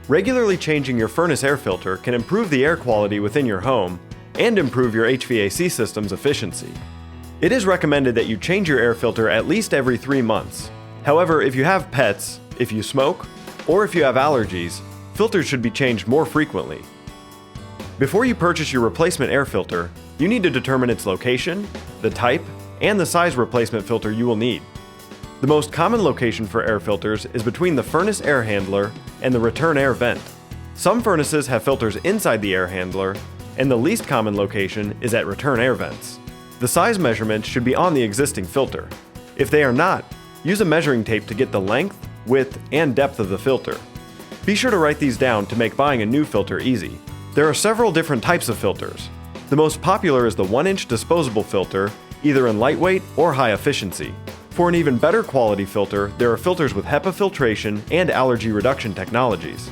Regularly changing your furnace air filter can improve the air quality within your home and improve your HVAC system's efficiency. It is recommended that you change your air filter at least every 3 months. However, if you have pets, if you smoke, or if you have allergies, filters should be changed more frequently. Before you purchase your replacement air filter, you need to determine its location, the type, and the size replacement filter you will need. The most common location for air filters is between the furnace air handler and the return air vent. Some furnaces have filters inside the air handler, and the least common location is at return air vents. The size measurement should be on the existing filter. If they are not, use a measuring tape to get the length, width, and depth of the filter. Be sure to write these down to make buying a new filter easy. There are several different types of filters. The most popular is the 1-inch disposable filter, either in lightweight or high efficiency. For an even better quality filter, there are filters with HEPA filtration and allergy reduction technologies.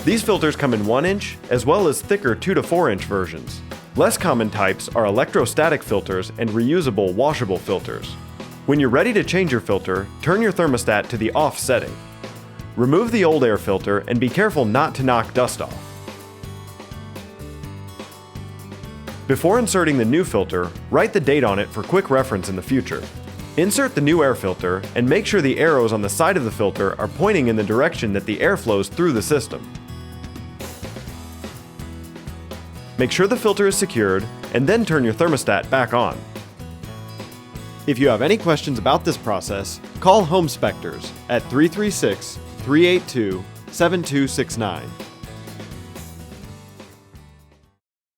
These filters come in 1-inch as well as thicker 2 to 4-inch versions. Less common types are electrostatic filters and reusable washable filters. When you're ready to change your filter, turn your thermostat to the off setting. Remove the old air filter and be careful not to knock dust off. Before inserting the new filter, write the date on it for quick reference in the future. Insert the new air filter and make sure the arrows on the side of the filter are pointing in the direction that the air flows through the system. Make sure the filter is secured and then turn your thermostat back on. If you have any questions about this process, call Home Spectors at 336-382-7269.